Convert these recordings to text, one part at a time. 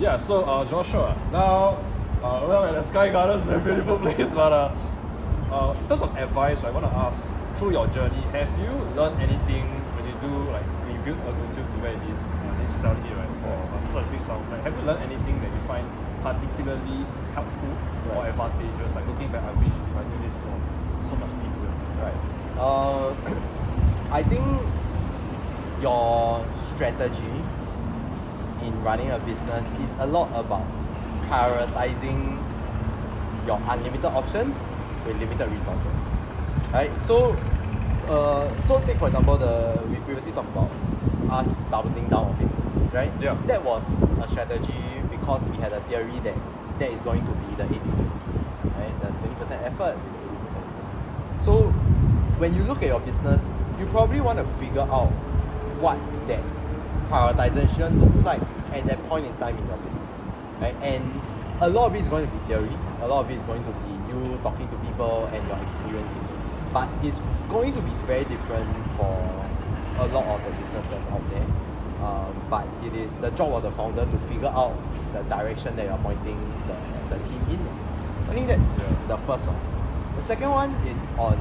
Yeah, so Joshua, now, well, at the Sky Gardens, very beautiful place, but in terms of advice, I want to ask, through your journey, have you learned anything when you do, like, when you build Ergotune to where it is, it's selling it, right, for such a big sum, like, have you learned anything that you find particularly helpful or advantageous? Like, looking back, I wish if I knew this so much easier. Right. I think your strategy in running a business is a lot about prioritizing your unlimited options with limited resources, right? So take for example we previously talked about us doubling down on Facebook ads, right? Yeah. That was a strategy because we had a theory that is going to be the 80-20, right? The 20% effort with the 80% results. So when you look at your business, you probably want to figure out what that prioritization looks like at that point in time in your business, right? And a lot of it is going to be theory, a lot of it is going to be you talking to people and your experiencing it, but it's going to be very different for a lot of the businesses out there. But it is the job of the founder to figure out the direction that you're pointing the team in. I think that's the first one. The second one is on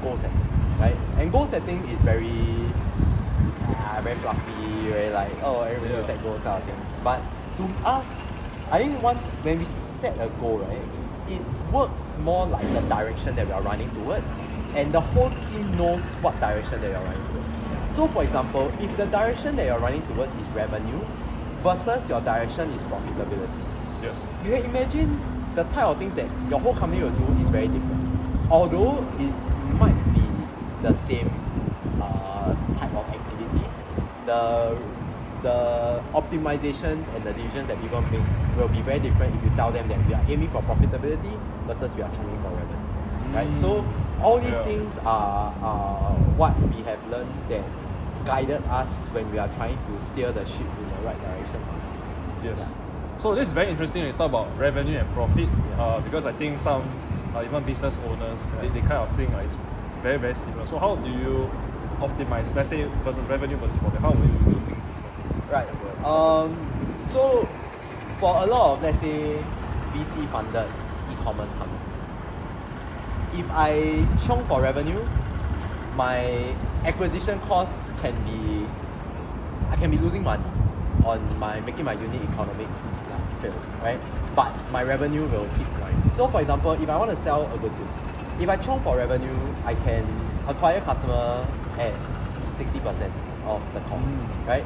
goal setting, right? And goal setting is very fluffy, very like, oh, everybody set goals kind of thing. But to us, I think when we set a goal, right, it works more like the direction that we are running towards, and the whole team knows what direction that you're running towards. So for example, if the direction that you're running towards is revenue versus your direction is profitability, Yes. you can imagine the type of things that your whole company will do is very different. Although it might be the same type of activities, the optimizations and the decisions that people make will be very different if you tell them that we are aiming for profitability versus we are aiming for revenue, right? So all these things are what we have learned that guided us when we are trying to steer the ship in the right direction. Yes. Yeah. So this is very interesting when you talk about revenue and profit, because I think some even business owners, they kind of think it's very, very similar. So how do you optimize, let's say, versus revenue versus profit? How will you do things differently? Right. So for a lot of, let's say, VC funded e-commerce companies, if I chong for revenue, my acquisition costs I can be losing money on making my unit economics fail, right? But my revenue will keep growing. So for example, if I want to sell a good thing, if I chong for revenue, I can acquire customer at 60% of the cost, right?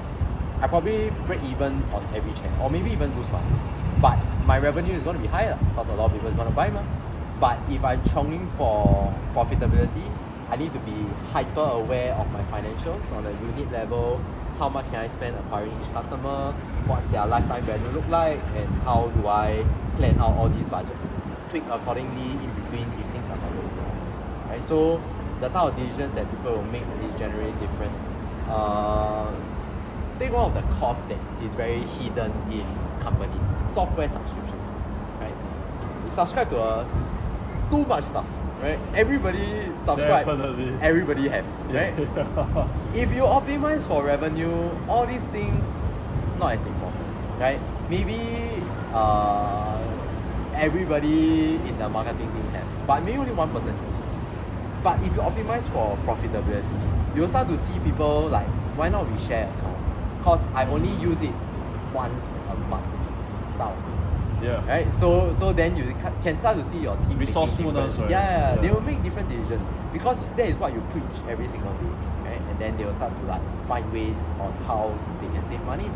I probably break even on every channel, or maybe even lose money. But my revenue is going to be higher because a lot of people is going to buy ma. But if I'm chonging for profitability, I need to be hyper aware of my financials on a unit level. How much can I spend acquiring each customer? What's their lifetime value look like? And how do I plan out all these budgets? Tweak accordingly in between if things are not going well. Right? So the type of decisions that people will make is generally different. Take one of the costs that is very hidden in companies, software subscription costs, right? We subscribe to too much stuff, right? Everybody subscribe, Definitely. everybody have, right? If you optimize for revenue, all these things not as important, right? Maybe everybody in the marketing team have, but maybe only 1% knows. But if you optimize for profitability, you'll start to see people like, why not we share account? Because I only use it once a month. Now, Yeah. right? So then you can start to see your team Resourcefulness, making different, right? they will make different decisions because that is what you preach every single day, right? And then they will start to like find ways on how they can save money.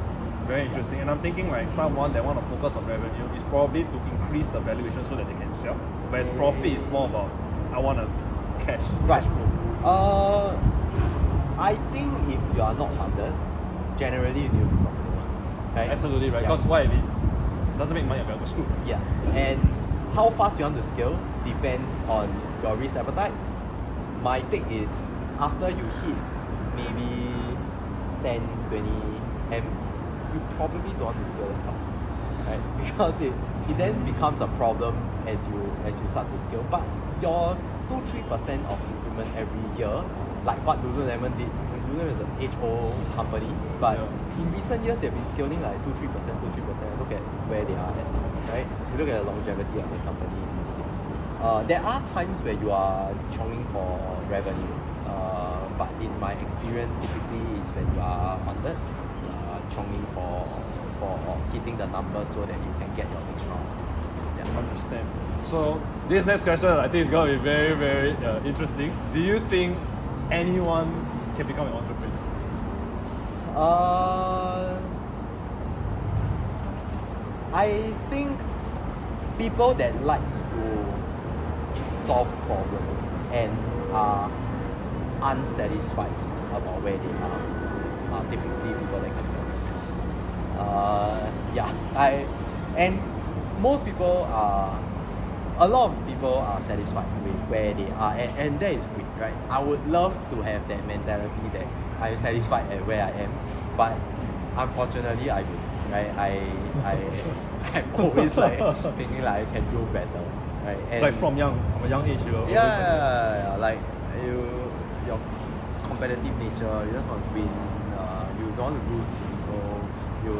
Very interesting. And I'm thinking like someone that want to focus on revenue is probably to increase the valuation so that they can sell. Whereas profit is more about I want to cash flow. I think if you are not funded, generally you need to be profitable, right? Absolutely right. Because why? If it doesn't make money, you're screwed. Yeah. And how fast you want to scale depends on your risk appetite. My take is after you hit maybe 10, 20 M, you probably don't want to scale it fast, right? Because it then becomes a problem as you start to scale. But your 2-3% of increment every year, like what Lululemon did. Lululemon is an age-old company, but in recent years they've been scaling like 2-3%. Look at where they are at, right? You look at the longevity of the company instead. There are times where you are chonging for revenue, but in my experience, typically is when you are funded, chonging for hitting the numbers so that you can get your next round. Yeah. Understand. So this next question, I think is going to be very, very interesting. Do you think anyone can become an entrepreneur? I think people that likes to solve problems and are unsatisfied about where they are typically people that can be entrepreneurs. And most people a lot of people are satisfied with where they are, and that is great, right? I would love to have that mentality that I'm satisfied at where I am, but unfortunately I don't, right? I'm always like thinking like I can do better, right? And Like from a young age, you were always like your competitive nature, you just want to win, you don't want to lose to people, you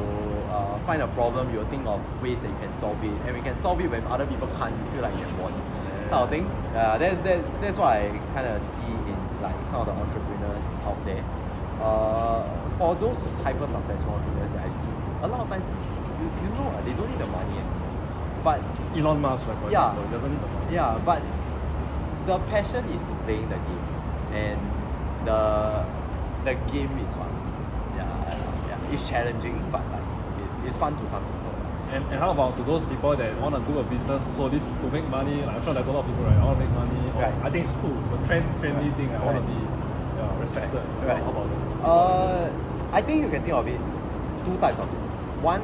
find a problem, you will think of ways that you can solve it, and we can solve it when other people can't, you feel like you have won, kind of thing. That's what I kind of see in like some of the entrepreneurs out there. For those hyper successful entrepreneurs that I've seen, a lot of times you know they don't need the money, but Elon Musk, right? For example, doesn't need the money. yeah, but the passion is in playing the game, and the game is fun. It's challenging, but like it's fun to some people. And how about to those people that want to do a business solely to make money? Like, I'm sure there's a lot of people, right? I want to make money. Or Right. I think it's cool. It's a trendy thing. I want to be respected. Right. How about that? I think you can think of it two types of business. One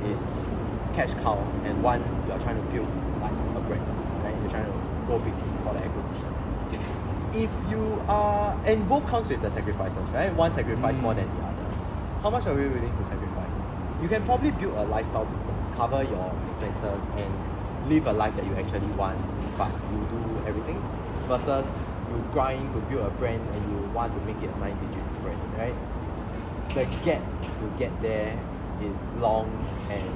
is cash cow, and one you are trying to build like a brand, right? You're trying to go big for the acquisition. If you are, and both comes with the sacrifices, right? One sacrifice more than the other. How much are we willing to sacrifice? You can probably build a lifestyle business, cover your expenses, and live a life that you actually want, but you do everything, versus you grind to build a brand and you want to make it a 9-digit brand, right? The gap to get there is long and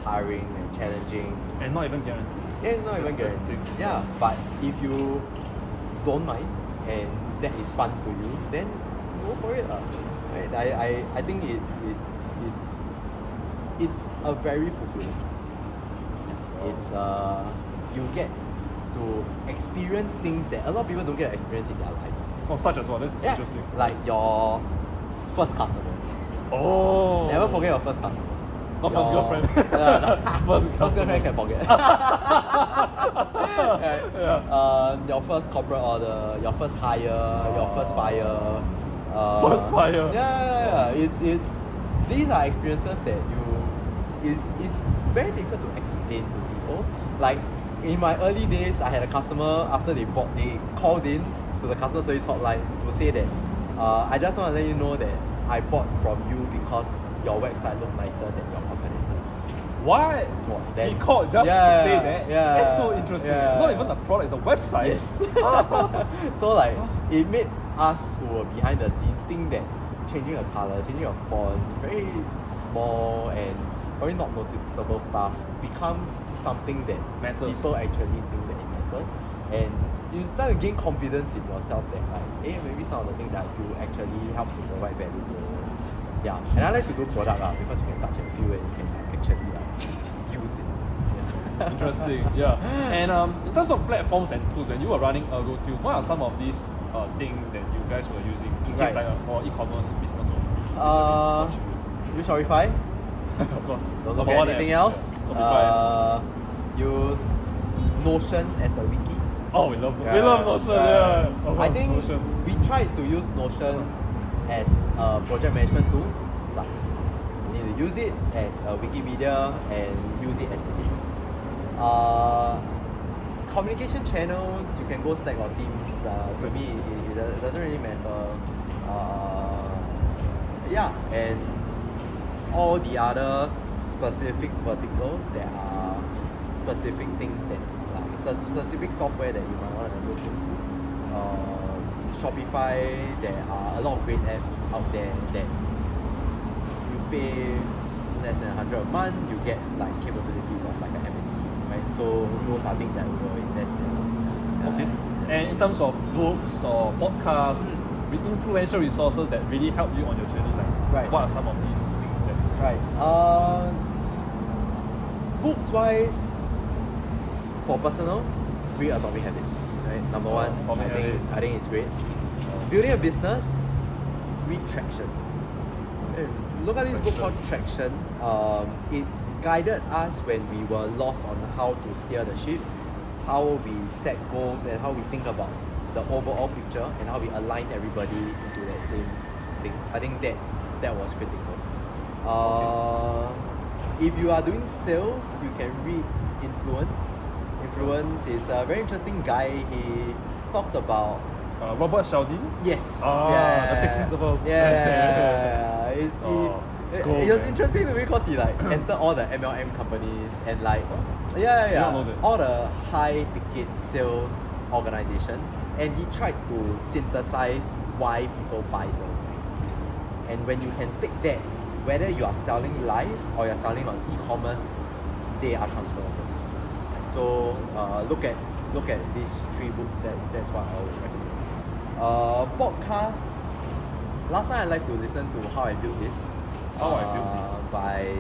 tiring and challenging. And not even guaranteed. Yeah, it's not even That's the guaranteed. thing. Yeah, but if you don't mind and that is fun to you, then go for it. Right? I think it's a very fulfilling job. Yeah. It's you get to experience things that a lot of people don't get to experience in their lives. Oh, such as well. This is interesting. Like your first customer. Oh. Never forget your first customer. Not first girlfriend. First girlfriend can forget. Your first corporate order, your first hire, your first fire. First fire. Yeah. It's these are experiences that is very difficult to explain to people. Like in my early days, I had a customer after they called in to the customer service hotline to say that I just want to let you know that I bought from you because your website looked nicer than your competitors. What? Then, He called just to say that? Yeah, That's so interesting. Not even a product, it's a website. Yes. So like it made us who were behind the scenes think that changing a color, changing a font, very small and probably not noticeable stuff becomes something that Matters. people actually think that it matters, and you start to gain confidence in yourself that like, hey, maybe some of the things that I do actually helps to provide value to. Yeah, and I like to do product because you can touch and feel it, you can actually use it. Yeah. Interesting, yeah. And in terms of platforms and tools, when you were running Ergotune, what are some of these things that you guys were using in case like for e-commerce business owner? Use Shopify. Of course. Don't look at anything else. Shopify. Use Notion as a wiki. Oh, we love Notion. Yeah. I think Notion. we tried to use Notion as a project management tool. Sucks. You need to use it as a Wikipedia and use it as it is. Communication channels, you can go Slack or Teams. To me, it doesn't really matter. And all the other specific verticals, there are specific things that, like, specific software that you might want to look into. Shopify, there are a lot of great apps out there that you pay less than 100 a month, you get like capabilities of like an MNC, right? So those are things that we will invest in. Okay. And in terms of books or podcasts with influential resources that really help you on your journey, like Right. what are some of these things that? Right. Books wise, for personal, read Atomic Habits. Right. Number one, Atomic Habits. I think it's great. Building a business, read Traction. Look at this book called Traction. It guided us when we were lost on how to steer the ship, how we set goals, and how we think about the overall picture, and how we align everybody into that same thing. I think that was critical. If you are doing sales, you can read Influence. Influence is a very interesting guy. He talks about Robert Cialdini? yes, The Six Principles. yeah. It Cool, was man. interesting to me because he like entered all the MLM companies and like don't know that. all the high ticket sales organizations, and he tried to synthesize why people buy certain things. And when you can take that, whether you are selling live or you're selling on e-commerce, they are transferable. So look at these 3 books. That's what I would recommend. Podcasts. Last time I like to listen to How I Built This. How I Built This. By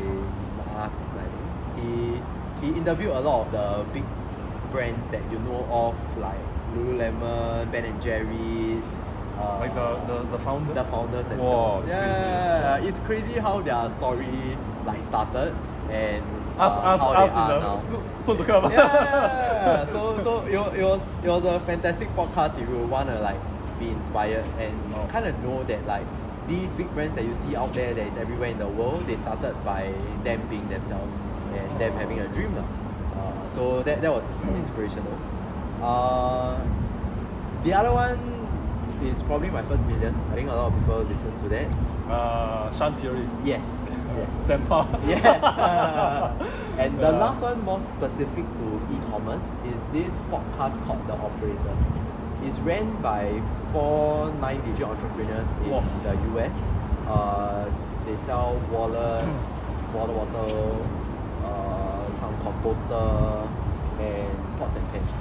Nas, I think. He interviewed a lot of the big brands that you know of, like Lululemon, Ben and Jerry's. Like the founder? The founders Wow, themselves. it's Yeah, it's crazy how their story like started and Us how they in are the now. soon to come. Yeah, so it was a fantastic podcast if you wanna like be inspired and kind of know that like these big brands that you see out there that is everywhere in the world, they started by them being themselves and them having a dream now. So that was inspirational. The other one is probably My First Million. I think a lot of people listen to that. Sean Puri. Yes. Senpa. Yeah. And the Yeah. last one, more specific to e-commerce, is this podcast called The Operators. It's ran by 4 9-digit entrepreneurs in Wow. the US. They sell water, some composter, and pots and pans.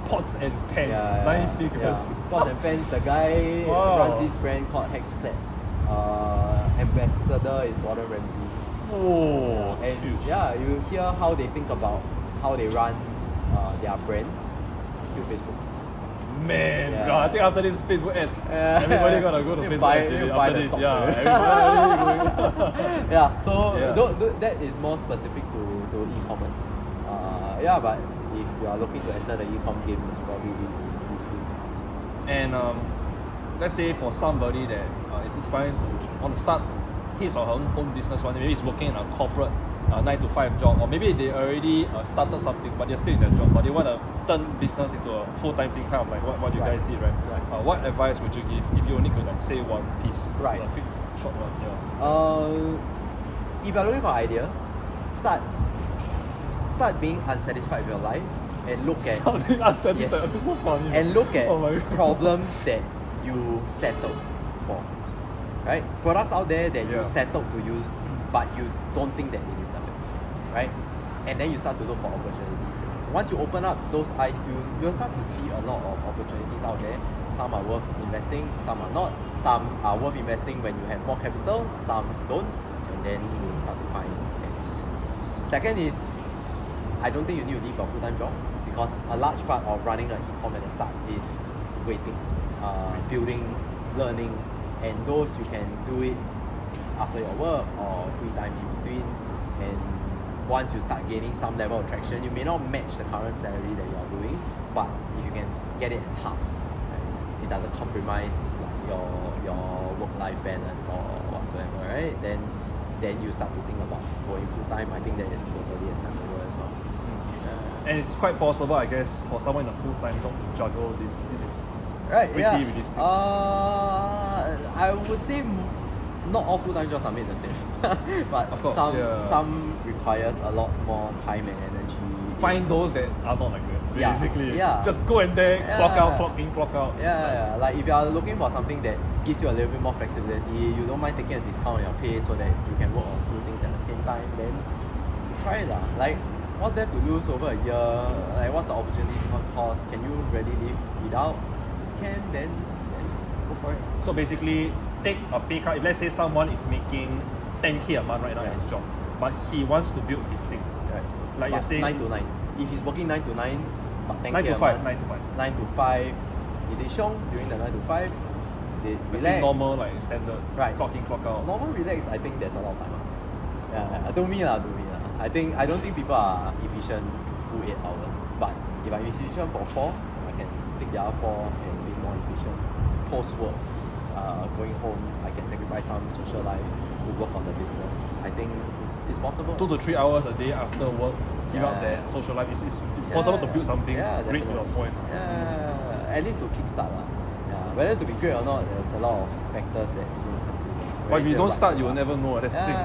Pots and pans. Yeah, 9 figures. yeah. Pots and pans. The guy Wow. runs this brand called Hexclad. Ambassador is Gordon Ramsay. Oh, And huge. yeah, you hear how they think about how they run their brand. Still Facebook. Man, Yeah. God, I think after this Facebook ads, everybody gonna go to You Facebook buy- actually you buy after the this. stocks, Yeah, right? everybody going. Yeah, so Yeah. that is more specific to e-commerce. Yeah, but if you are looking to enter the e-com game, it's probably these few things. And let's say for somebody that is inspiring to want to start his or her own business one day, maybe he's working in a corporate 9 to 5 job, or maybe they already started something but they're still in their job, but they want to turn business into a full-time thing, kind of like what you Right. guys did, right? Right. What advice would you give if you only could like say one piece? Right. A quick, short one, yeah. If you're looking for an idea, start being unsatisfied with your life and look at Something unsatisfied. Yes. It's so funny. and look at Oh my God. problems that you settled for. Right? Products out there that Yeah. you settled to use, but you don't think that it is the best. Right? And then you start to look for opportunities there. Once you open up those eyes, you'll start to see a lot of opportunities out there. Some are worth investing, some are not. Some are worth investing when you have more capital, some don't. And then you start to find that. Second is, I don't think you need to leave your full-time job, because a large part of running an e-com at the start is waiting, building, learning, and those you can do it after your work or free time in between. And once you start gaining some level of traction, you may not match the current salary that you are doing, but if you can get it at half, right, it doesn't compromise like your work-life balance or whatsoever, right? Then you start to think about going full-time. I think that is totally acceptable as well. And it's quite possible, I guess, for someone in a full-time job to juggle this. This is Right, pretty yeah. realistic. I would say not all full-time jobs are made the same. But Of course, some yeah. some requires a lot more time and energy. Find those that are not like that. Yeah. basically. Yeah. Just go in there, clock out, Yeah. clock in, clock out. Yeah. Like if you are looking for something that gives you a little bit more flexibility, you don't mind taking a discount on your pay so that you can work on two things at the same time, then try it lah. Like what's there to lose over a year? Like what's the opportunity cost? Can you really live without? Can then go for it. So basically, take a pay cut. If let's say someone is making 10K a month right now in Right. his job, but he wants to build his thing. Right. Like you're But saying, 9 to 9. If he's working 9 to 9, but 10K 9 to a 5, month, 9 to 5. 9 to 5. Is it Xiong during the 9 to 5? Is it Let's relax? say normal, like standard, Right. clock in, clock out. Normal relax, I think there's a lot of time. To me lah. I don't think people are efficient full 8 hours. But if I'm efficient for 4, I can take the other 4 and be more efficient. Post work, going home, I can sacrifice some social life to work on the business. I think it's possible. 2 to 3 hours a day after work, give up Yeah. that social life. It's possible to build something great to your point. Yeah, at least to kickstart lah. Yeah, whether to be great or not, there's a lot of factors that you need to consider. But if you don't start, you will never know. That's the thing.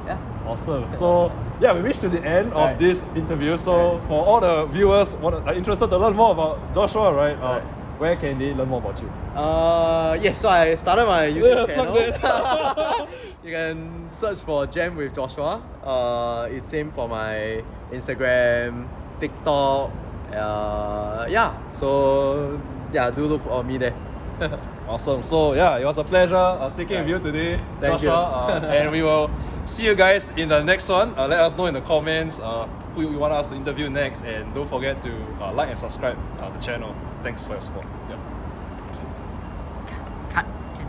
Yeah. Awesome. So yeah, we reached to the end of Right. this interview. So for all the viewers are interested to learn more about Joshua, right? Right. Where can they learn more about you? Yes, so I started my YouTube plug channel. You can search for Jam with Joshua. It's same for my Instagram, TikTok. Do look for me there. Awesome. So yeah, it was a pleasure speaking with you today, Thank you. Joshua. And we will see you guys in the next one. Let us know in the comments who you want us to interview next, and don't forget to like and subscribe the channel. Thanks for your support.